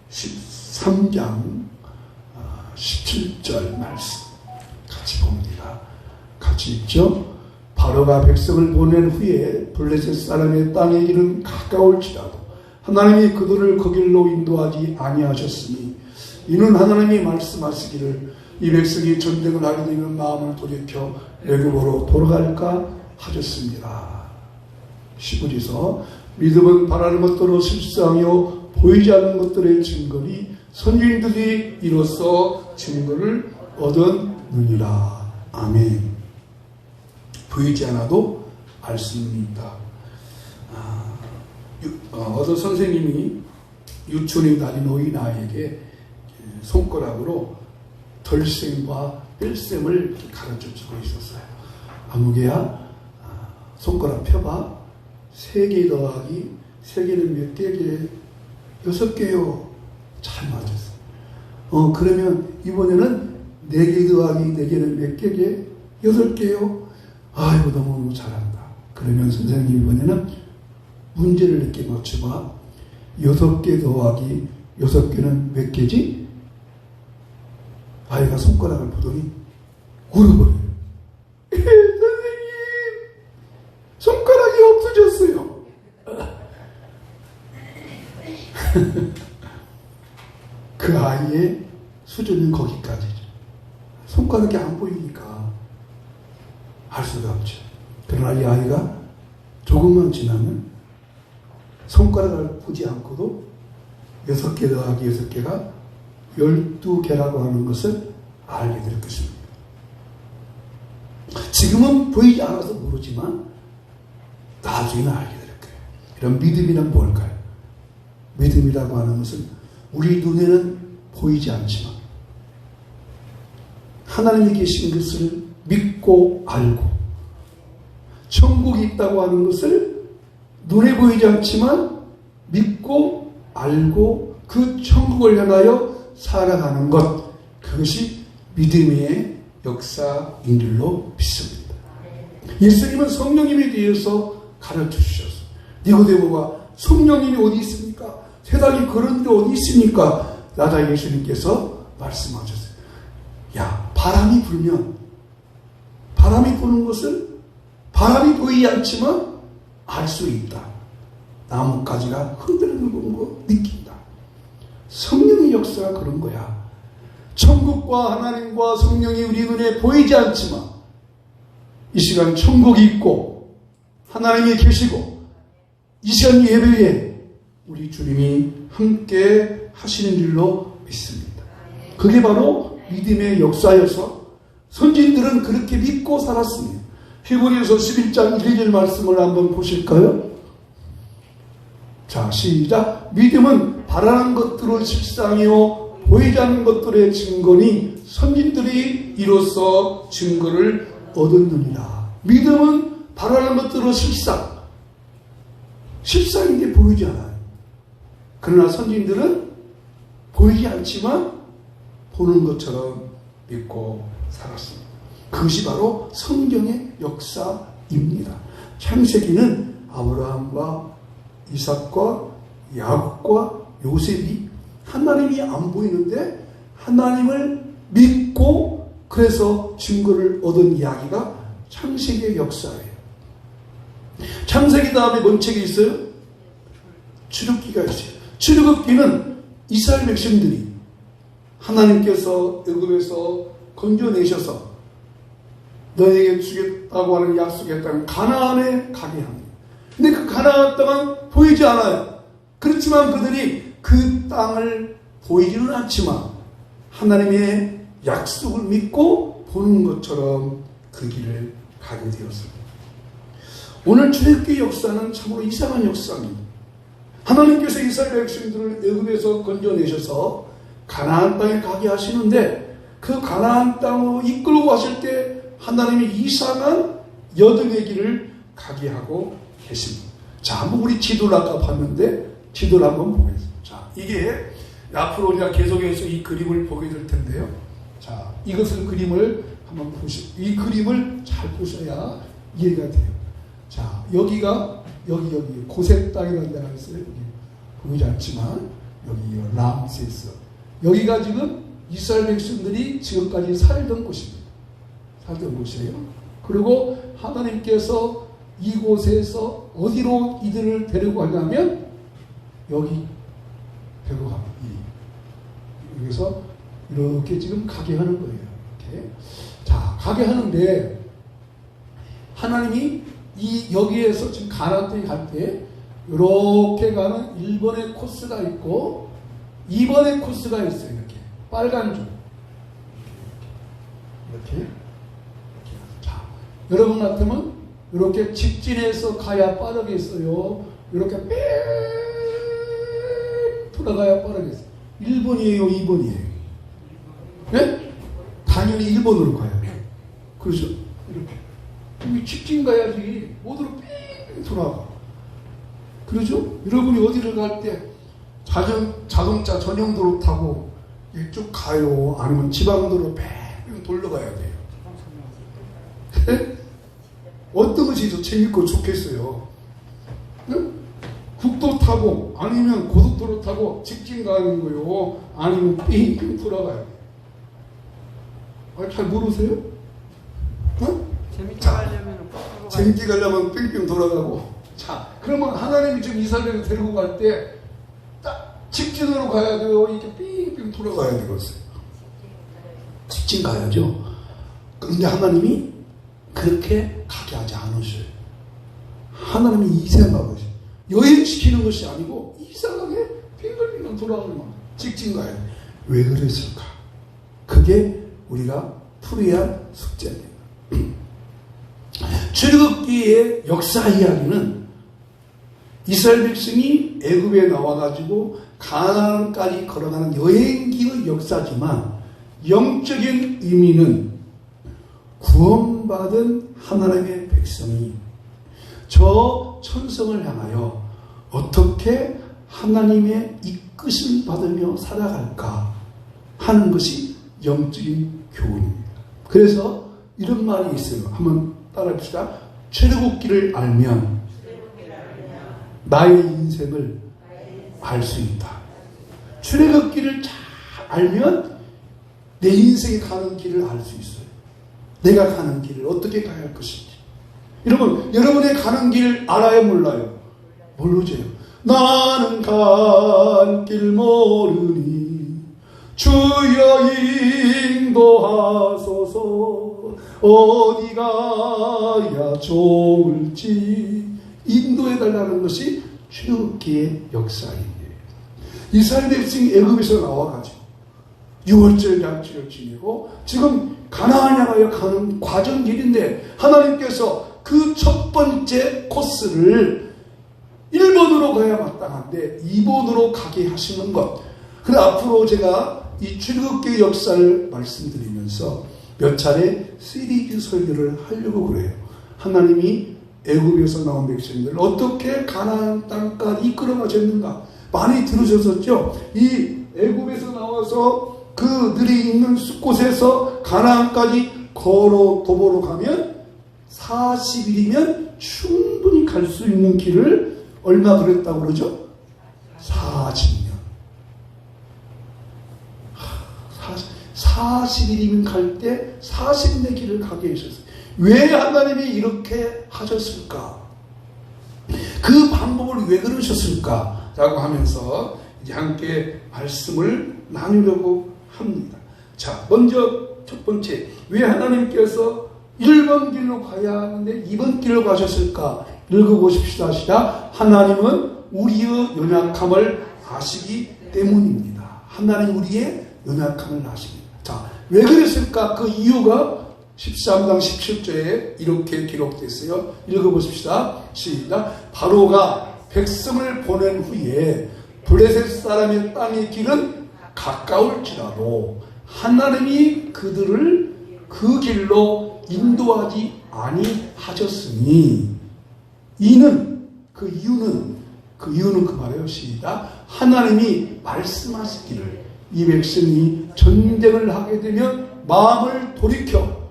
13장 17절 말씀 같이 봅니다. 같이 읽죠. 바로가 백성을 보낸 후에 블레셋 사람의 땅에 이른 가까울지라도 하나님이 그들을 그 길로 인도하지 아니하셨으니 이는 하나님이 말씀하시기를 이 백성이 전쟁을 하게 되면 마음을 돌이켜 애굽으로 돌아갈까 하셨습니다. 15절에서 믿음은 바라는 것들로 실상이요 보이지 않는 것들의 증거니 선지자들이 이로써 증거를 얻었느니라. 아멘. 보이지 않아도 알 수 있습니다. 어떤 선생님이 유치원에 다닌 어린아이에게 손가락으로 덜셈과 뺄셈을 가르쳐 주고 있었어요. 아무개야, 손가락 펴봐. 3개 더하기 3개는 몇 개게? 6개요. 잘 맞았어요. 그러면 이번에는 4개 더하기 4개는 몇 개게? 8개요. 아이고, 너무 잘한다. 그러면 선생님 이번에는 문제를 이렇게 맞춰봐. 6개 더하기 6개는 몇 개지? 아이가 손가락을 보더니 울어버려요. 선생님, 손가락이 없어졌어요. 그 아이의 수준은 거기까지죠. 손가락이 안 보이니까 알 수가 없죠. 그러나 이 아이가 조금만 지나면 손가락을 보지 않고도 6개 더하기 6개가 12개라고 하는 것을 알게 될 것입니다. 지금은 보이지 않아서 모르지만 나중에는 알게 될 거예요. 이런 믿음이란 뭘까요? 믿음이라고 하는 것은 우리 눈에는 보이지 않지만 하나님이 계신 것을 믿고 알고 천국이 있다고 하는 것을 눈에 보이지 않지만 믿고 알고 그 천국을 향하여 살아가는 것, 그것이 믿음의 역사인 줄로 믿습니다. 예수님은 성령님에 대해서 가르쳐 주셨어요. 니고데모가 성령님이 어디 있습니까? 세상에 그런 게 어디 있습니까? 나다 예수님께서 말씀하셨어요. 야, 바람이 불면 바람이 부는 것을 바람이 보이지 않지만 알 수 있다. 나뭇가지가 흔들리는 거 느낀다. 성령의 역사가 그런 거야. 천국과 하나님과 성령이 우리 눈에 보이지 않지만 이 시간 천국이 있고 하나님이 계시고 이 시간 예배에 우리 주님이 함께 하시는 줄로 믿습니다. 그게 바로 믿음의 역사여서 선진들은 그렇게 믿고 살았습니다. 히브리서 11장 1절 말씀을 한번 보실까요? 자, 시작. 믿음은 바라는 것들의 실상이요 보이지 않는 것들의 증거니 선진들이 이로써 증거를 얻었느니라. 믿음은 바라는 것들의 실상. 실상인 게 보이지 않아요. 그러나 선진들은 보이지 않지만 보는 것처럼 믿고 살았습니다. 그것이 바로 성경의 역사입니다. 창세기는 아브라함과 이삭과 야곱과 요셉이 하나님이 안 보이는데 하나님을 믿고 그래서 증거를 얻은 이야기가 창세기의 역사예요. 창세기 다음에 뭔 책이 있어요? 출애굽기가 있어요. 출애굽기는 이스라엘 백성들이 하나님께서 애굽에서 건져내셔서 너에게 주겠다고 하는 약속의 땅 가나안에 가게 합니다. 근데 그 가나안 땅은 보이지 않아요. 그렇지만 그들이 그 땅을 보이지는 않지만 하나님의 약속을 믿고 보는 것처럼 그 길을 가게 되었습니다. 오늘 출애굽기 역사는 참으로 이상한 역사입니다. 하나님께서 이스라엘 백성들을 애굽에서 건져내셔서 가나안 땅에 가게 하시는데 그 가나안 땅으로 이끌고 가실 때 하나님이 이상한 여정의 길을 가게 하고 계십니다. 자, 한번 우리 지도를 아까 봤는데 지도를 한번 보겠습니다. 자, 이게 앞으로 우리가 계속해서 이 그림을 보게 될 텐데요. 자, 이것을 그림을 한번 이 그림을 잘 보셔야 이해가 돼요. 자, 여기가 여기 고색 땅이라는 데가 있어요. 여기 보이지 않지만 여기 람세스. 여기가 지금 이스라엘 백성들이 지금까지 살던 곳입니다. 살던 곳이에요. 그리고 하나님께서 이곳에서 어디로 이들을 데리고 가냐면 여기 데리고 갑니다. 여기서 이렇게 지금 가게 하는 거예요. 이렇게. 자, 가게 하는데 하나님이 여기에서 지금 가나안 땅에 갈 때 이렇게 가는 1번의 코스가 있고 2번의 코스가 있어요. 이렇게 빨간 줄 이렇게. 자, 여러분 같으면 이렇게 직진해서 가야 빠르겠어요. 이렇게 빽 돌아가야 빠르겠어요. 1번이에요, 2번이에요? 네? 당연히 1번으로 가야 돼요. 그렇죠? 이렇게. 여기 직진 가야지. 어디로 뺑 돌아가. 그렇죠? 여러분이 어디를 갈 때 자동차 전용도로 타고 이쪽 가요? 아니면 지방도로 뺑 돌려가야 돼요? 네? 어떤 것이 더 재밌고 좋겠어요? 네? 국도 타고 아니면 고속도로 타고 직진 가는 거요? 아니면 뺑뺑 돌아가야 돼요? 잘 모르세요? 어? 재밌게 가려면 뺑뺑 돌아가고. 자, 그러면 하나님이 지금 이스라엘을 데리고 갈 때 딱 직진으로 가야 돼요? 이렇게 뺑뺑 돌아가야 되겠어요? 직진 가야죠. 그런데 하나님이 그렇게 가게 하지 않으셔요. 하나님이 이상한 것이 여행시키는 것이 아니고 이상하게 빙글빙글 돌아가는 거예요. 직진 가야 돼. 왜 그랬을까? 그게 우리가 풀어야 할 숙제입니다. 출애굽기의 역사 이야기는 이스라엘 백성이 애굽에 나와가지고 가나안까지 걸어가는 여행기의 역사지만 영적인 의미는 구원받은 하나님의 백성이 저 천성을 향하여 어떻게 하나님의 이끄심 받으며 살아갈까 하는 것이 영적인 교훈입니다. 그래서 이런 말이 있어요. 한번 따라합시다. 출애굽기를 알면 나의 인생을 알 수 있다. 출애굽기를 잘 알면 내 인생이 가는 길을 알 수 있어요. 내가 가는 길을 어떻게 가야 할 것인지. 여러분, 여러분의 가는 길을 알아요, 몰라요? 모르죠. 나는 갈 길 모르니 주여 인도하소서. 어디 가야 좋을지 인도해달라는 것이 출애굽기의 역사입니다. 이스라엘 백성이 애굽에서 나와가지고 6월절 잔치를 지내고 지금 가나안 향하여 가는 과정길인데 하나님께서 그 첫 번째 코스를 1번으로 가야 마땅한데 2번으로 가게 하시는 것. 그래서 앞으로 제가 이 출애굽기의 역사를 말씀드리면서 몇 차례 시리즈 설교를 하려고 그래요. 하나님이 애굽에서 나온 백성들을 어떻게 가나안 땅까지 이끌어가셨는가 많이 들으셨었죠. 이 애굽에서 나와서 그들이 있는 곳에서 가나안까지 걸어 도보로 가면 40일이면 충분히 갈 수 있는 길을 얼마 그랬다고 그러죠? 40년. 40일이면 갈 때 40년의 길을 가게 하셨어요. 왜 하나님이 이렇게 하셨을까? 그 방법을 왜 그러셨을까? 라고 하면서 이제 함께 말씀을 나누려고 합니다. 자, 먼저 첫 번째, 왜 하나님께서 1번 길로 가야 하는데 2번 길로 가셨을까? 읽어보십시다. 시작. 하나님은 우리의 연약함을 아시기 때문입니다. 하나님 우리의 연약함을 아십니다. 자, 왜 그랬을까? 그 이유가 13장 17절에 이렇게 기록됐어요. 읽어보십시다. 시작. 바로가 백성을 보낸 후에 블레셋 사람의 땅의 길은 가까울지라도 하나님이 그들을 그 길로 인도하지 아니하셨으니 이유는 그 말이에요. 시작. 하나님이 말씀하시기를 이 백성이 전쟁을 하게 되면 마음을 돌이켜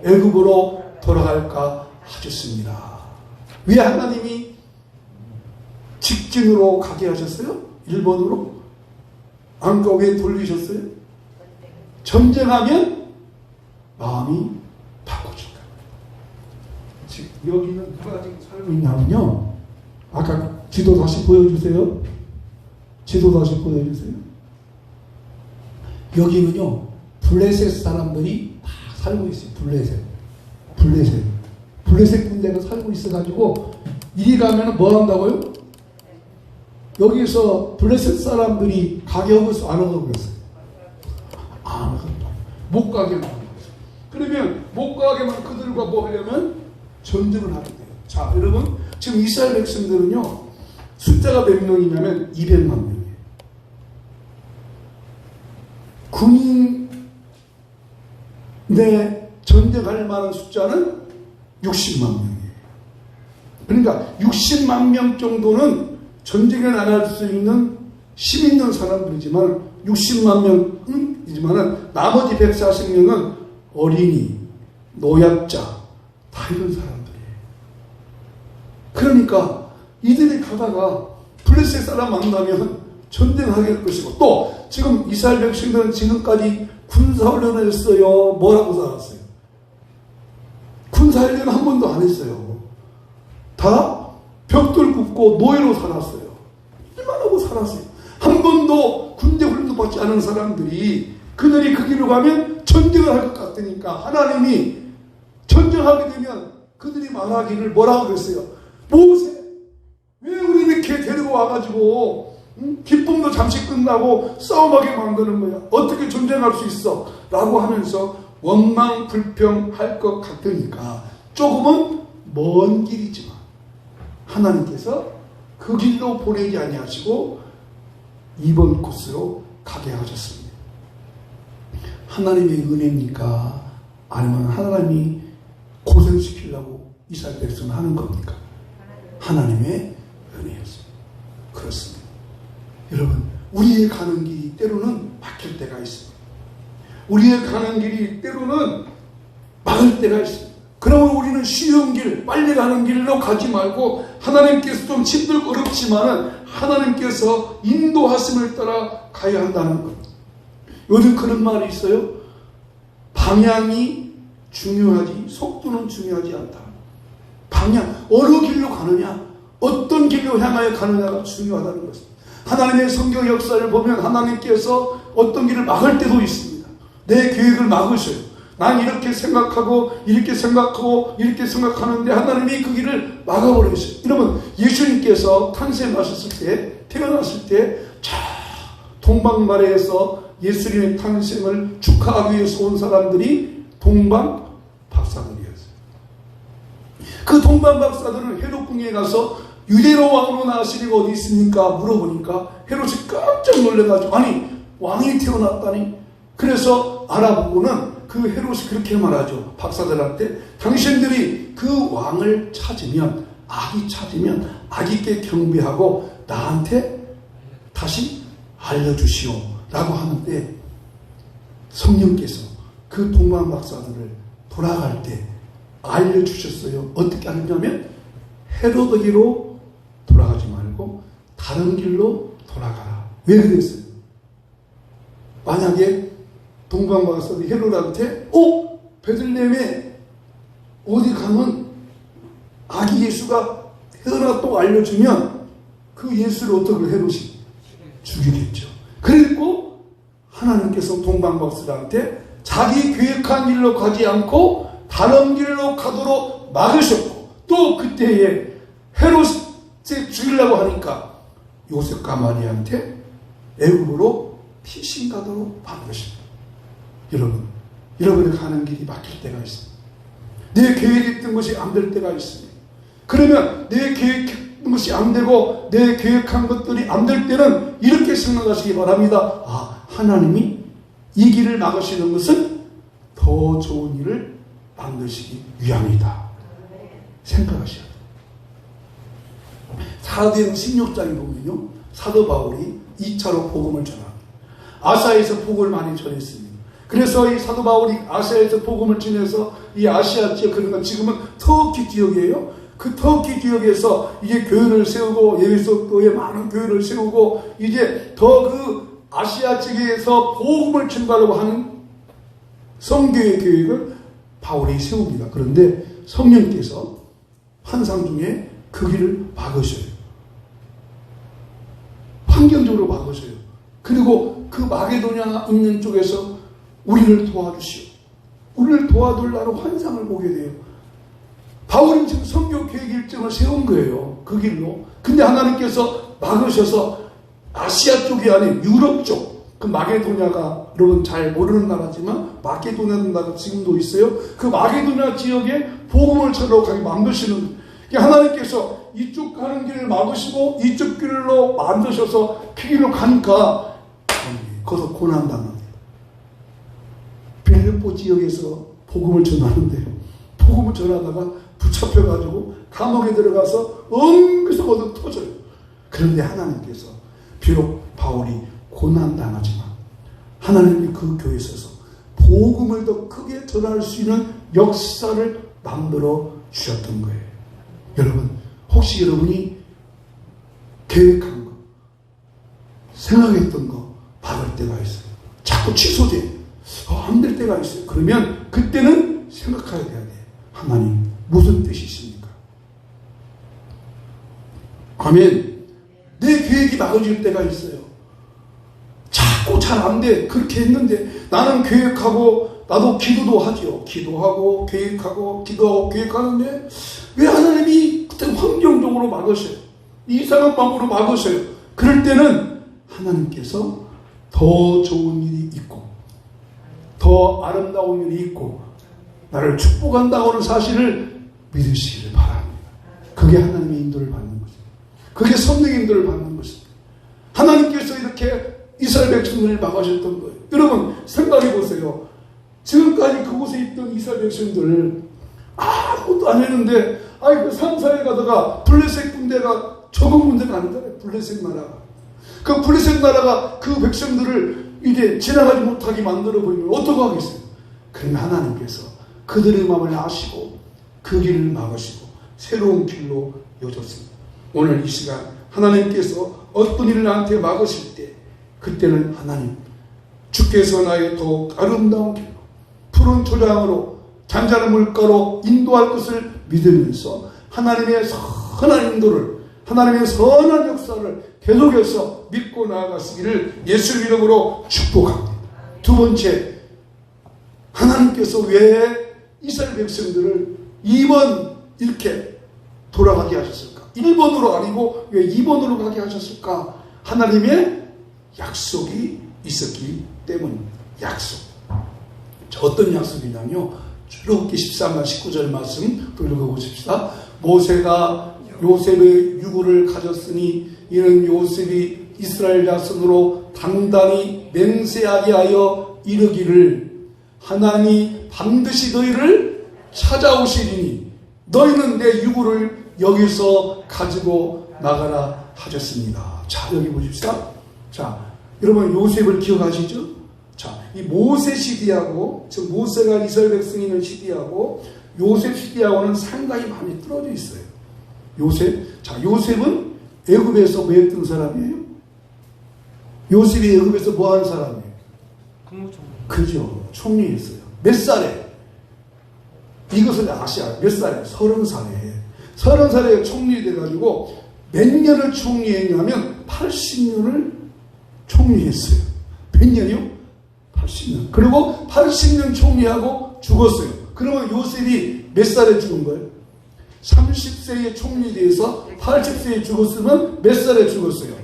애굽으로 돌아갈까 하셨습니다. 왜 하나님이 직진으로 가게 하셨어요? 1번으로? 안가 왜 돌리셨어요? 전쟁하면 마음이 바꿔진다. 지금 여기는 누가 지금 살고 있냐면요. 아까 지도 다시 보여주세요. 지도 다시 보여주세요. 여기는요. 블레셋 사람들이 다 살고 있어요. 블레셋 군대가 살고 있어가지고 이리 가면 뭐 한다고요? 여기서 블레셋 사람들이 가격을 안 하고 그랬어요. 안 하고 못 가게 하는 거예요. 그러면 못 가게만 그들과 뭐 하려면 전쟁을 하게 돼요. 자, 여러분 지금 이스라엘 백성들은요 숫자가 몇 명이냐면 200만 명이에요. 군인의 전쟁할 만한 숫자는 60만 명이에요. 그러니까 60만 명 정도는 전쟁을 안 할 수 있는 힘 있는 사람들이지만 60만 명이지만 나머지 140명은 어린이, 노약자 다 이런 사람들이에요. 그러니까 이들이 가다가 블레셋 사람 만나면 전쟁하게 할 것이고 또 지금 이스라엘 백성들은 지금까지 군사훈련을 했어요. 뭐라고 살았어요? 군사훈련 한 번도 안 했어요. 다 벽돌 굽고 노예로 살았어요. 일만 하고 살았어요. 한 번도 군대 훈련도 받지 않은 사람들이 그들이 그 길로 가면 전쟁을 할 것 같으니까 하나님이 전쟁하게 되면 그들이 말하기를 뭐라고 그랬어요? 모세 왜 우리 이렇게 데리고 와가지고 기쁨도 잠시 끝나고 싸움하게 만드는 거야. 어떻게 전쟁할 수 있어? 라고 하면서 원망 불평할 것 같으니까 조금은 먼 길이지만 하나님께서 그 길로 보내지 아니하시고 이번 코스로 가게 하셨습니다. 하나님의 은혜입니까? 아니면 하나님이 고생시키려고 이스라엘 백성을 하는 겁니까? 하나님의 은혜였습니다. 그렇습니다. 여러분, 우리의 가는 길이 때로는 막힐 때가 있습니다. 우리의 가는 길이 때로는 막을 때가 있습니다. 그러면 우리는 쉬운 길, 빨리 가는 길로 가지 말고 하나님께서 좀 힘들고 어렵지만은 하나님께서 인도하심을 따라 가야 한다는 것. 요즘 그런 말이 있어요. 방향이 중요하지 속도는 중요하지 않다. 방향, 어느 길로 가느냐, 어떤 길로 향하여 가느냐가 중요하다는 것입니다. 하나님의 성경 역사를 보면 하나님께서 어떤 길을 막을 때도 있습니다. 내 계획을 막으셔요. 난 이렇게 생각하고 이렇게 생각하고 이렇게 생각하는데 하나님이 그 길을 막아버리셨어요. 여러분, 예수님께서 탄생하셨을 때, 태어났을 때 저 동방나라에서 예수님의 탄생을 축하하기 위해서 온 사람들이 동방 박사들이었어요. 그 동방 박사들은 헤롯궁에 가서 유대로 왕으로 나으시리가 어디 있습니까? 물어보니까 헤롯이 깜짝 놀래가지고 아니 왕이 태어났다니. 그래서 알아보고는 그 헤롯이 그렇게 말하죠. 박사들한테 당신들이 그 왕을 찾으면 아기 찾으면 아기께 경배하고 나한테 다시 알려주시오 라고 하는데 성령께서 그 동방 박사들을 돌아갈 때 알려주셨어요. 어떻게 알았냐면 헤로드기로 돌아가지 말고 다른 길로 돌아가라. 왜 그랬어요? 만약에 동방 박사들이 헤로드한테 베들레헴에 어디 가면 아기 예수가 태어났다고 알려주면 그 예수를 어떻게 헤롯이 죽이겠죠. 그리고 하나님께서 동방 박사들한테 자기 계획한 길로 가지 않고 다른 길로 가도록 막으셨고 또 그때에 헤롯이 죽이려고 하니까 요셉과 마리아한테 애굽으로 피신 가도록 만드십니다. 여러분이 가는 길이 막힐 때가 있습니다. 내 계획했던 것이 안 될 때가 있습니다. 그러면 내 계획했던 것이 안 되고 내 계획한 것들이 안 될 때는 이렇게 생각하시기 바랍니다. 하나님이 이 길을 막으시는 것은 더 좋은 일을 만드시기 위함이다. 생각하셔야 돼요. 사도행 16장에 보면요. 사도 바울이 2차로 복음을 전합니다. 아시아에서 복음을 많이 전했습니다. 그래서 이 사도 바울이 아시아에서 복음을 전해서 이 아시아 지역, 그러니까 지금은 터키 지역이에요. 그 터키 지역에서 이제 교회를 세우고 예배소교에 많은 교회를 세우고 이제 더 그 아시아 지역에서 복음을 전가하려고 하는 성교의 계획을 바울이 세웁니다. 그런데 성령께서 환상 중에 그 길을 막으셔요. 환경적으로 막으셔요. 그리고 그 마게도냐 있는 쪽에서 우리를 도와주시오. 우리를 도와달라는 환상을 보게 돼요. 바울은 지금 성교 계획 일정을 세운 거예요. 그 길로. 근데 하나님께서 막으셔서 아시아 쪽이 아닌 유럽 쪽, 그 마게도냐가 여러분 잘 모르는 나라지만 마게도냐 나라가 지금도 있어요. 그 마게도냐 지역에 복음을 전하러 가게 만드시는 거예요. 하나님께서 이쪽 가는 길을 막으시고 이쪽 길로 만드셔서 그 길로 가니까 거기서 고난당합니다. 빌립보 지역에서 복음을 전하는데요. 복음을 전하다가 붙잡혀가지고 감옥에 들어가서 엉겨서 거듭 터져요. 그런데 하나님께서 비록 바울이 고난당하지만 하나님이 그 교회에 있어서 복음을 더 크게 전할 수 있는 역사를 만들어 주셨던 거예요. 여러분, 혹시 여러분이 계획한 거, 생각했던 거 막을 때가 있어요. 자꾸 취소돼. 안 될 때가 있어요. 그러면 그때는 생각해야 돼. 하나님 무슨 뜻이십니까? 아멘. 내 계획이 막아질 때가 있어요. 자꾸 잘 안 돼. 그렇게 했는데 나는 계획하고 나도 기도도 하죠. 기도하고 계획하고 기도하고 계획하는데 왜 하나님이 그때 환경적으로 막으셔요? 이상한 방법으로 막으셔요. 그럴 때는 하나님께서 더 좋은 일이 있고 더 아름다운 일이 있고 나를 축복한다고 하는 사실을 믿으시기를 바랍니다. 그게 하나님의 인도를 받는 것입니다. 그게 성령의 인도를 받는 것입니다. 하나님께서 이렇게 이스라엘 백성들을 막으셨던 거예요. 여러분 생각해 보세요. 지금까지 그곳에 있던 이스라엘 백성들 아무것도 안 했는데 그 산사에 가다가 블레셋 군대가 적은 군대가 아니잖아요. 블레셋 나라가. 그 블레셋 나라가 그 백성들을 이제 지나가지 못하게 만들어 버리면 어떻게 하겠어요? 그러면 하나님께서 그들의 마음을 아시고 그 길을 막으시고 새로운 길로 여줬습니다. 오늘 이 시간 하나님께서 어떤 일을 나한테 막으실 때 그때는 하나님 주께서 나의 더욱 아름다운 길로 푸른 초장으로 잔잔한 물가로 인도할 것을 믿으면서 하나님의 선한 인도를 하나님의 선한 역사를 계속해서 믿고 나아가시기를 예수 이름으로 축복합니다. 두 번째, 하나님께서 왜 이스라엘 백성들을 2번 이렇게 돌아가게 하셨을까? 1번으로 아니고 왜 2번으로 가게 하셨을까? 하나님의 약속이 있었기 때문입니다. 약속. 자, 어떤 약속이냐면요. 출애굽기 13장 19절 말씀 또 읽어보십시다. 모세가 요셉의 유고를 가졌으니 이는 요셉이 이스라엘 자손으로 단단히 맹세하게 하여 이르기를 하나님이 반드시 너희를 찾아오시리니 너희는 내 유고를 여기서 가지고 나가라 하셨습니다. 자, 여기 보십시다. 자, 여러분 요셉을 기억하시죠? 자, 이 모세 시대하고 즉 모세가 이스라엘 백성이 있는 시대하고 요셉 시대하고는 상당히 많이 떨어져 있어요. 요셉. 자, 요셉은 애굽에서 뭐 했던 사람이에요? 요셉이 애굽에서 뭐 하는 사람이에요? 국무총리. 그죠. 총리였어요. 몇 살에? 이것을 아시아 몇 살에? 30살에. 30살에 총리 돼가지고 몇 년을 총리했냐면 80년을 총리했어요. 몇 년이요? 80년. 그리고 80년 총리하고 죽었어요. 그러면 요셉이 몇 살에 죽은 거예요? 30세에 총리돼서 80세에 죽었으면 몇 살에 죽었어요?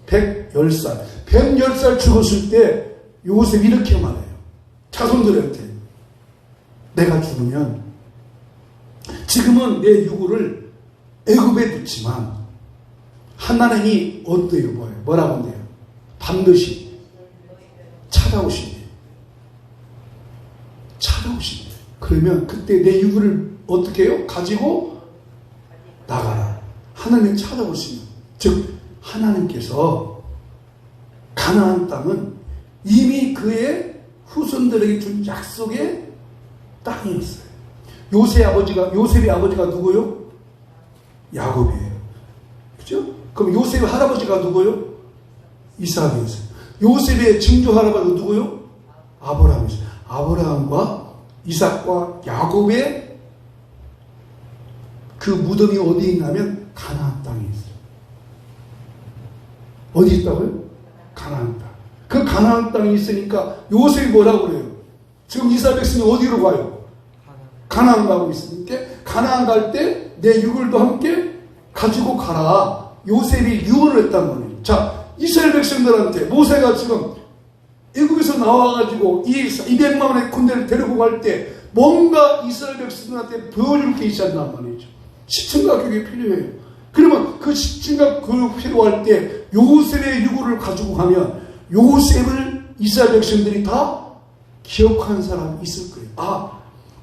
110살. 110살 죽었을 때 요셉이 이렇게 말해요. 자손들한테. 내가 죽으면 지금은 내 유고를 애굽에 두지만 하나님이 어때요? 뭐라고 한대요? 반드시 찾아오신대요. 찾아오신대요. 그러면 그때 내 유고를 어떻게 해요? 가지고 나가라. 하나님 찾아오시면 즉 하나님께서 가나안 땅은 이미 그의 후손들에게 준 약속의 땅이었어요. 요셉의 아버지가 누구요? 야곱이에요. 그죠? 그럼 요셉의 할아버지가 누구요? 이삭이었어요. 요셉의 증조 할아버지가 누구요? 아브라함이죠. 아브라함과 이삭과 야곱의 그 무덤이 어디 있냐면 가나안 땅에 있어요. 어디 있다고요? 가나안 땅. 그 가나안 땅에 있으니까 요셉이 뭐라고 그래요? 지금 이스라엘 백성이 어디로 가요? 가나안 가고 있으니까 가나안 갈 때 내 유골도 함께 가지고 가라. 요셉이 유언을 했단 말이에요. 자, 이스라엘 백성들한테 모세가 지금 애국에서 나와가지고 이 200만원의 군대를 데리고 갈 때 뭔가 이스라엘 백성들한테 보여줄 게 있었단 말이죠. 시침과 교육이 필요해요. 그러면 그 시침과 교육이 필요할 때 요셉의 유골을 가지고 가면 요셉을 이스라엘 백성들이 다 기억하는 사람이 있을 거예요. 아,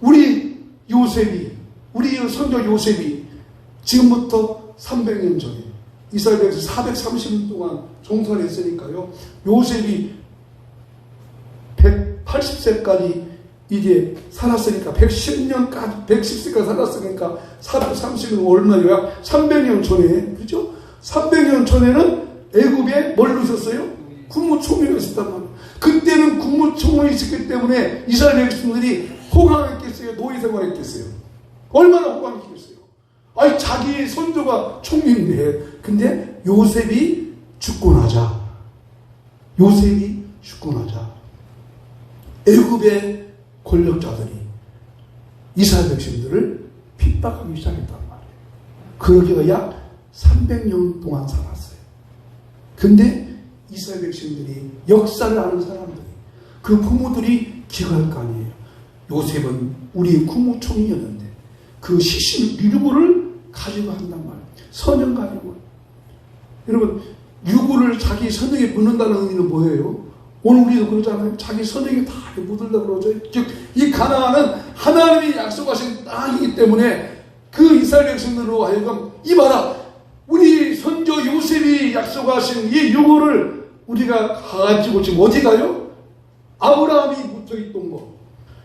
우리 요셉이, 우리 선조 요셉이 지금부터 300년 전에 이스라엘 백성 430년 동안 종살이 했으니까요. 요셉이 180세까지 이제 살았으니까 110년까지 110세까지 살았으니까 430년 얼마예요? 약 300년 전에, 그죠? 300년 전에는 애굽에 뭘 넣으셨어요? 국무총리가 있었단 말이에요. 그때는 국무총리가 있었기 때문에 이스라엘 백성들이 호강했겠어요? 노예 생활했겠어요? 얼마나 호강했겠어요? 아니, 자기 선조가 총리인데. 근데 요셉이 죽고 나자 애굽의 권력자들이 이스라엘 백성들을 핍박하기 시작했단 말이에요. 그러기가 약 300년 동안 살았어요. 근데 이스라엘 백성들이 역사를 아는 사람들이 그 부모들이 기억할 거 아니에요. 요셉은 우리 국무총리였는데 그 시신 유골을 가지고 한단 말이에요. 선영 가지고. 여러분, 유골을 자기 선영에 묻는다는 의미는 뭐예요? 오늘 우리도 그러잖아요. 자기 선영에 다 묻으려고 그러죠. 즉, 이 가나안은 하나님이 약속하신 땅이기 때문에 그 이스라엘 백성들로 하여금 이봐라, 우리 선조 요셉이 약속하신 이 유골을 우리가 가지고 지금 어디 가요? 아브라함이 묻혀있던 곳,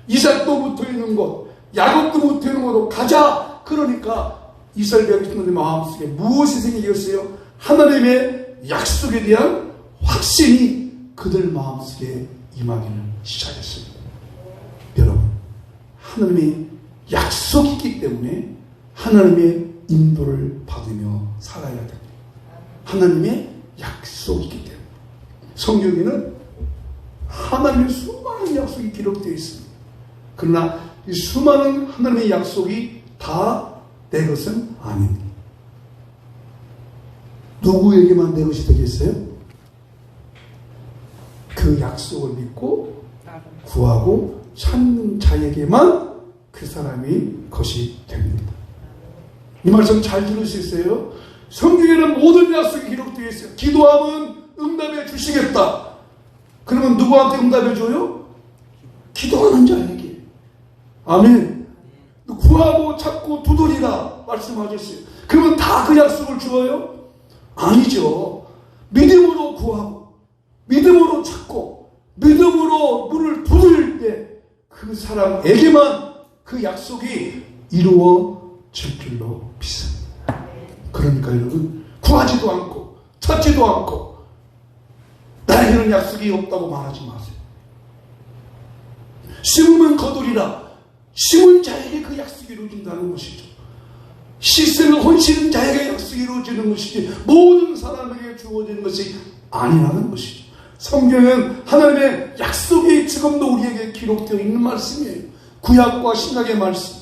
이삭도 묻혀있는 곳, 야곱도 묻혀있는 곳으로 가자. 그러니까 이스라엘 백성들의 마음속에 무엇이 생기겠어요? 하나님의 약속에 대한 확신이 그들 마음속에 임하기를 시작했습니다. 여러분, 하나님의 약속이 있기 때문에 하나님의 인도를 받으며 살아야 됩니다. 하나님의 약속이 있기 때문에. 성경에는 하나님의 수많은 약속이 기록되어 있습니다. 그러나 이 수많은 하나님의 약속이 다 내 것은 아닙니다. 누구에게만 내 것이 되겠어요? 그 약속을 믿고 구하고 찾는 자에게만 그 사람이 것이 됩니다. 이 말씀 잘 들을 수 있어요? 성경에는 모든 약속이 기록되어 있어요. 기도하면 응답해 주시겠다. 그러면 누구한테 응답해 줘요? 기도하는 자에게. 아멘. 구하고 찾고 두드리라 말씀하셨어요. 그러면 다 그 약속을 주어요? 아니죠. 믿음으로 구하고 믿음으로 찾고 믿음으로 문을 두드릴 때 그 사람에게만 그 약속이 이루어질 줄로 믿습니다. 그러니까 여러분, 구하지도 않고 찾지도 않고 나에게는 약속이 없다고 말하지 마세요. 심으면 거두리라. 심은 자에게 그 약속이 이루어진다는 것이죠. 씻으면 혼신은 자에게 약속이 이루어지는 것이지 모든 사람에게 주어지는 것이 아니라는 것이죠. 성경은 하나님의 약속이 지금도 우리에게 기록되어 있는 말씀이에요. 구약과 신약의 말씀.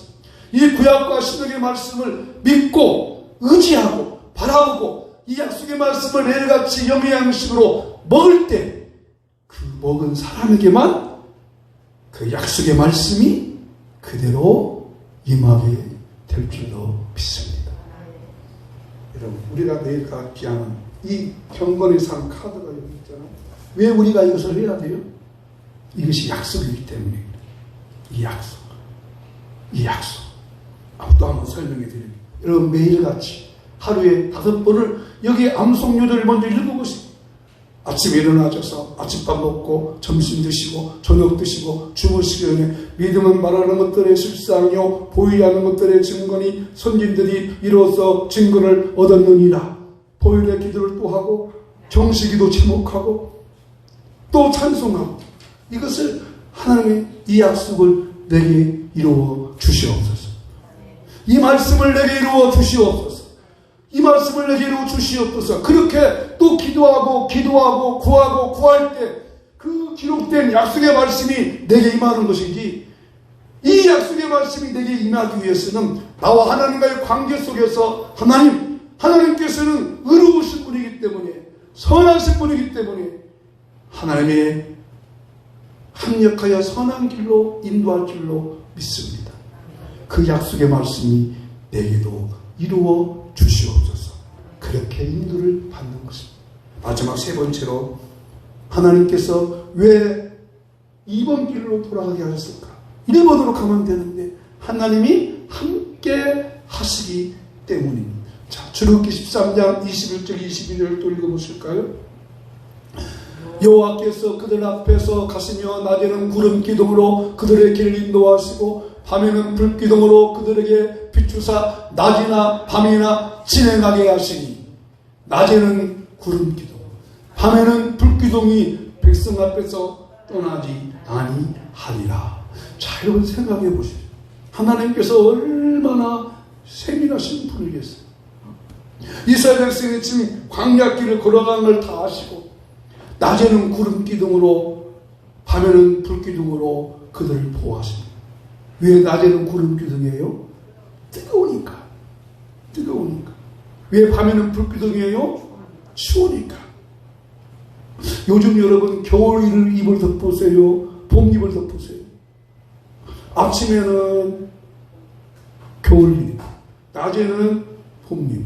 이 구약과 신약의 말씀을 믿고 의지하고 바라보고 이 약속의 말씀을 매일같이 영양식으로 먹을 때 그 먹은 사람에게만 그 약속의 말씀이 그대로 임하게 될 줄로 믿습니다. 여러분, 우리가 내일 갖기 하는 이 경건의 삶 카드가 여기 있잖아요. 왜 우리가 이것을 해야 돼요? 이것이 약속이기 때문에. 이 약속. 또 한번 설명해 드립니다. 여러분, 매일같이 하루에 5번을 여기 암송요들을 먼저 읽어보세요. 아침에 일어나셔서 아침밥 먹고 점심 드시고 저녁 드시고 주무시기 전에 믿음은 말하는 것들의 실상이요 보이지 않는 것들의 증거니 선진들이 이로써 증거를 얻었느니라. 보혈의 기도를 또 하고 정식기도 제목하고 또 찬송하고 이것을 하나님의 이 약속을 내게 이루어 주시옵소서. 이 말씀을 내게 이루어 주시옵소서. 이 말씀을 내게 이루어 주시옵소서. 그렇게 또 기도하고 구하고 구할 때 그 기록된 약속의 말씀이 내게 임하는 것이지, 이 약속의 말씀이 내게 임하기 위해서는 나와 하나님과의 관계 속에서 하나님께서는 의로우신 분이기 때문에, 선하신 분이기 때문에 하나님의 합력하여 선한 길로 인도할 줄로 믿습니다. 그 약속의 말씀이 내게도 이루어 주시옵소서. 그렇게 인도를 받는 것입니다. 마지막 세 번째로, 하나님께서 왜 2번 길로 돌아가게 하셨을까? 1번으로 가면 되는데 하나님이 함께 하시기 때문입니다. 자, 출애굽기 13장 21절 22절 또 읽어보실까요? 여호와께서 그들 앞에서 가시며 낮에는 구름 기둥으로 그들의 길을 인도하시고 밤에는 불 기둥으로 그들에게 비추사 낮이나 밤이나 진행하게 하시니, 낮에는 구름 기둥, 밤에는 불 기둥이 백성 앞에서 떠나지 아니하리라. 자, 여러분 생각해 보십시오. 하나님께서 얼마나 세밀하신 분이겠어요. 이스라엘 백성이 지금 광야길을 걸어가는 걸 다 아시고, 낮에는 구름 기둥으로 밤에는 불 기둥으로 그들을 보호하십니다. 왜 낮에는 구름 기둥이에요? 뜨거우니까. 왜 밤에는 불 기둥이에요? 추우니까. 요즘 여러분 겨울 입을 덮으세요? 봄 입을 덮으세요? 아침에는 겨울 입, 낮에는 봄 입,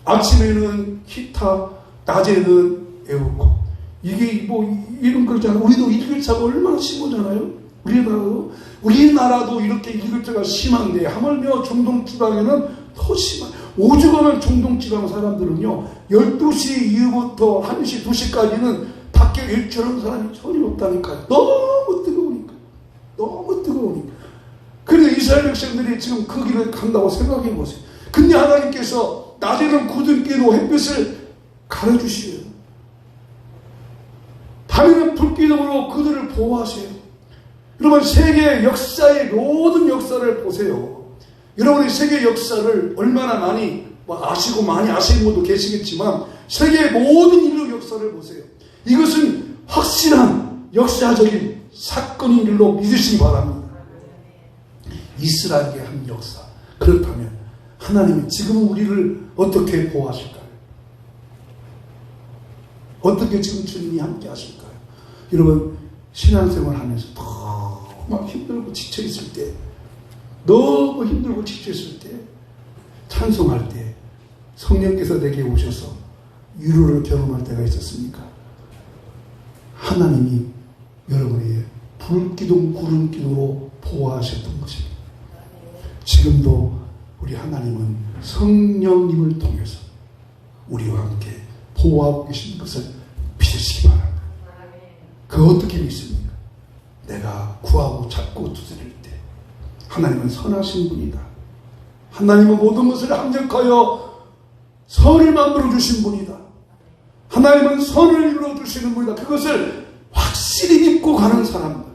아침에는 히터, 낮에는 에어컨. 이게 뭐 이런 거잖아요. 우리도 일교차가 얼마나 심하잖아요. 우리나라도 이렇게 일교차가 심한데 하물며 중동지방에는 더 심한. 오죽하면 중동지방 사람들은요, 12시 이후부터 1시, 2시까지는 밖에 일처럼 사람이 전혀 없다니까요. 너무 뜨거우니까. 그래서 이스라엘 백성들이 지금 그 길을 간다고 생각해 보세요. 근데 하나님께서 낮에는 굳은 기로 햇빛을 가려주시어요. 밤에는 불기둥으로 그들을 보호하세요. 여러분, 세계 역사의 모든 역사를 보세요. 여러분이 세계 역사를 얼마나 많이 아시고 많이 아시는 분도 계시겠지만, 세계의 모든 인류 역사를 보세요. 이것은 확실한 역사적인 사건인 줄로 믿으시기 바랍니다. 이스라엘의 한 역사. 그렇다면 하나님이 지금 우리를 어떻게 보호하실까요? 어떻게 지금 주님이 함께 하실까요? 여러분, 신앙생활 하면서 너무 힘들고 지쳐있을 때, 찬송할 때 성령께서 내게 오셔서 위로를 경험할 때가 있었습니까? 하나님이 여러분의 불기둥 구름기둥으로 보호하셨던 것입니다. 지금도 우리 하나님은 성령님을 통해서 우리와 함께 보호하고 계신 것을 믿으시기 바랍니다. 그 어떻게 믿습니까? 내가 구하고 찾고 두드릴 때 하나님은 선하신 분이다. 하나님은 모든 것을 합력하여 선을 만들어 주신 분이다. 하나님은 선을 이루어 주시는 분이다. 그것을 확실히 믿고 가는 사람들.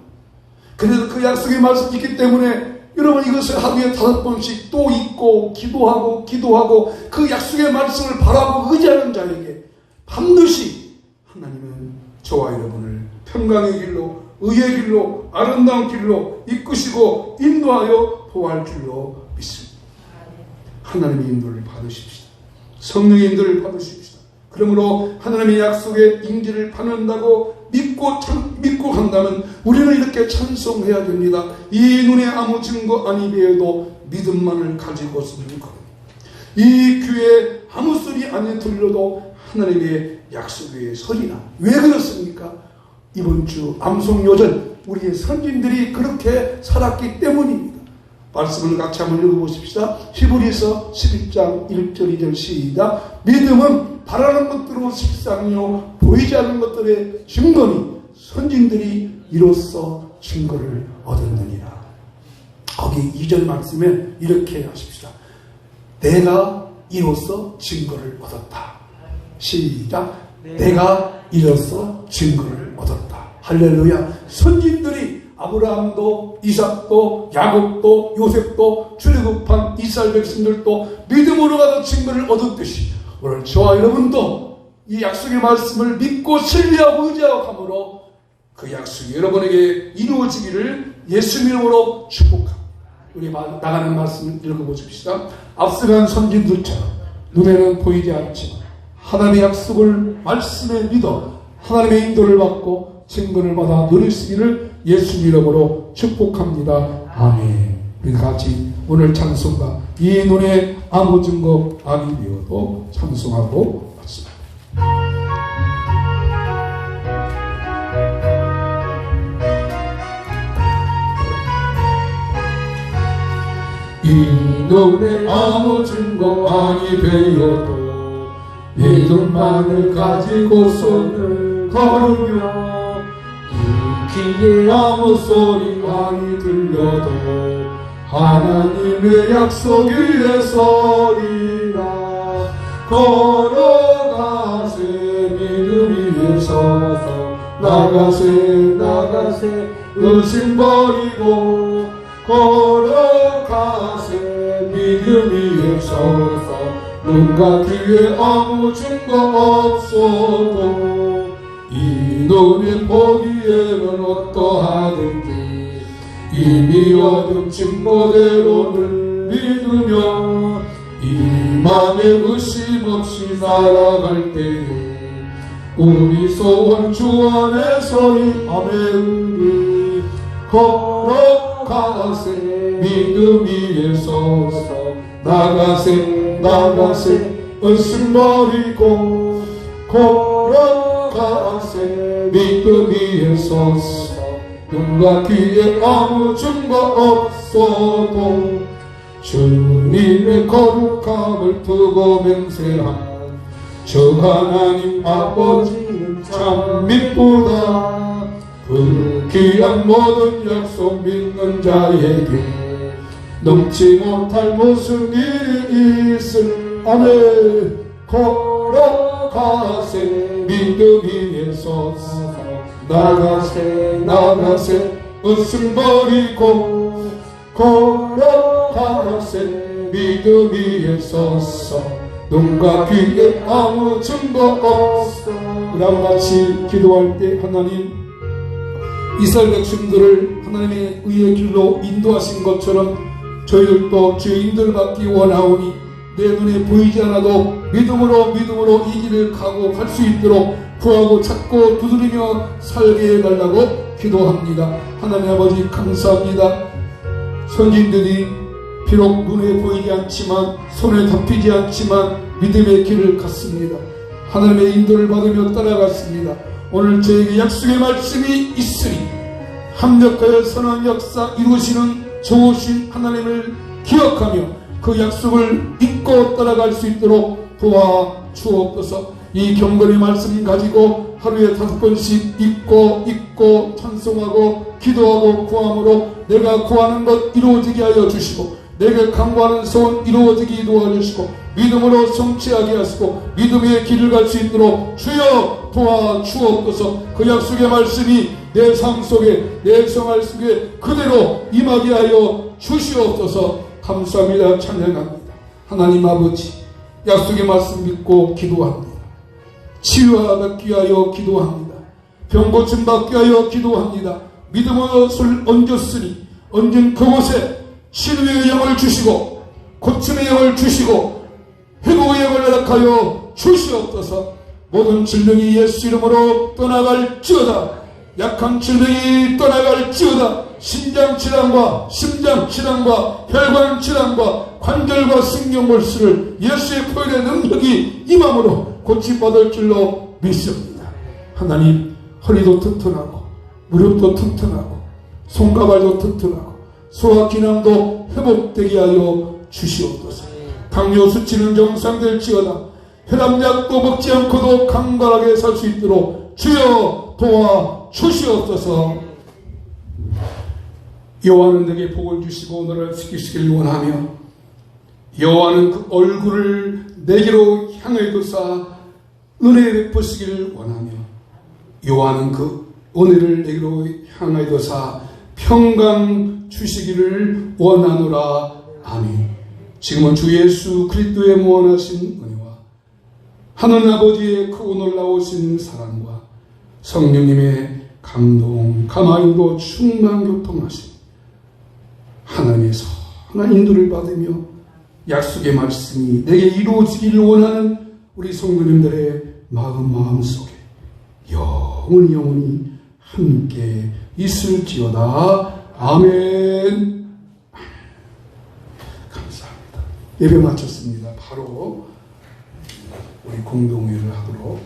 그래서 그 약속의 말씀이 있기 때문에 여러분, 이것을 하루에 5번씩 또 읽고 기도하고 그 약속의 말씀을 바라보고 의지하는 자에게 반드시 하나님은 저와 여러분을 평강의 길로, 의의 길로, 아름다운 길로 이끄시고 인도하여 보호할 줄로 믿습니다. 하나님의 인도를 받으십시다. 성령의 인도를 받으십시다. 그러므로 하나님의 약속의 인지를 받는다고 믿고 간다면 우리는 이렇게 찬송해야 됩니다. 이 눈에 아무 증거 아니 배에도 믿음만을 가지고서는 겁니다. 이 귀에 아무 소리 안 들려도 하나님의 약속의 소리나. 왜 그렇습니까? 이번 주 암송요절 우리의 선진들이 그렇게 살았기 때문입니다. 말씀을 같이 한번 읽어보십시다. 히브리서 11장 1절 2절 시작. 믿음은 바라는 것들로 실상이요 보이지 않는 것들의 증거니 선진들이 이로써 증거를 얻었느니라. 거기 2절 말씀에 이렇게 하십시다. 내가 이로써 증거를 얻었다. 시작. 내가 이로써 증거를 얻었다. 할렐루야. 선진들이 아브라함도 이삭도 야곱도 요셉도 출애굽한 이스라엘 백성들도 믿음으로 가서 증거를 얻었듯이 오늘 저와 여러분도 이 약속의 말씀을 믿고 신뢰하고 의지하고 그 약속이 여러분에게 이루어지기를 예수 이름으로 축복합니다. 우리 나가는 말씀 읽어보십시다. 앞서간 선진들처럼 눈에는 보이지 않지만 하나님의 약속을 말씀에 믿어 하나님의 인도를 받고 증거를 받아 누릴 수 있기를 예수 이름으로 축복합니다. 아멘. 우리 같이 오늘 찬송가 이 눈에 아무 증거 아니 되어도 찬송하고 왔습니다. 이 눈에 아무 증거 아니 되어도 믿음만을 가지고 손을 걸으며 이 귀에 아무 소리 아니 들려도 하나님의 약속 위에 서리라. 걸어가세 믿음 위에 서서 나가세 의심 버리고 걸어가세 믿음 위에 서서 눈과 귀에 아무 증거 없어도 이 눈에 보기에는 어떠하든지 이미 얻은 증거대로를 믿으며 이 맘에 의심 없이 살아갈 때에 우리 소원 주 안에 서리. 아멘. 걸어가세 믿음 위에 서서 나가세 의심 버리고 걸어가세 믿음 위에 서서 눈과 귀에 아무 증거 없어도 주님의 거룩함을 두고 맹세한 저 하나님 아버지는 참 미쁘다. 그 귀한 모든 약속 믿는 자에게 넘지 못할 무슨 일이 있을. 아멘. 걸어가세 믿음 위에 서서 나가세 웃음 버리고 걸어가세 믿음 위에 서서 눈과 귀에 아무 증거 없어. 그럼 같이 기도할 때 하나님 이스라엘 백성들을 하나님의 의의 길로 인도하신 것처럼 저희들도 주의 인도를 받기 원하오니 내 눈에 보이지 않아도 믿음으로 이 길을 가고 갈 수 있도록 구하고 찾고 두드리며 살게 해달라고 기도합니다. 하나님 아버지 감사합니다. 선진들이 비록 눈에 보이지 않지만 손에 잡히지 않지만 믿음의 길을 갔습니다. 하나님의 인도를 받으며 따라갔습니다. 오늘 저에게 약속의 말씀이 있으니 합력하여 선한 역사 이루시는 좋으신 하나님을 기억하며 그 약속을 믿고 따라갈 수 있도록 도와 주옵소서. 이 경건의 말씀 가지고 하루에 5번씩 읽고 찬송하고 기도하고 구함으로 내가 구하는 것 이루어지게 하여 주시고 내게 간구하는 소원 이루어지게 도와주시고 믿음으로 성취하게 하시고 믿음의 길을 갈 수 있도록 주여 도와 주옵소서. 그 약속의 말씀이 내 삶 속에 내 생활 속에 그대로 임하게 하여 주시옵소서. 감사합니다. 찬양합니다. 하나님 아버지 약속의 말씀 믿고 기도합니다. 치유받기 위하여 기도합니다. 병 고침 받기 위하여 기도합니다. 믿음으로 술 얹었으니 얹은 그곳에 치유의 영을 주시고 고침의 영을 주시고 회복의 영을 허락하여 주시옵소서. 모든 질병이 예수 이름으로 떠나갈지어다. 약한 질병이 떠나갈지어다. 심장질환과 혈관 질환과 관절과 신경골수를 예수의 보혈의 능력이 임함으로 고침받을 줄로 믿습니다. 하나님 허리도 튼튼하고 무릎도 튼튼하고 손가발도 튼튼하고 소화 기능도 회복되게 하여 주시옵소서. 당뇨 수치는 정상될지어다. 혈압약도 먹지 않고도 강건하게 살 수 있도록 주여 도와 주시옵소서. 여호와는 내게 복을 주시고 너를 지키시길 원하며 여호와는 그 얼굴을 내게로 향해 두사 은혜 베푸시기를 원하며 요한은 그 은혜를 내게로 향하여서 평강 주시기를 원하노라. 아멘. 지금은 주 예수 그리스도의 무한하신 은혜와 하늘 아버지의 크고 놀라우신 사랑과 성령님의 감동, 가마인도 충만 교통하신 하나님에서 선한 인도를 받으며 약속의 말씀이 내게 이루어지기를 원하는 우리 성도님들의 마음속에 영원히 함께 있을지어다. 아멘. 감사합니다. 예배 마쳤습니다. 바로 우리 공동회를 하도록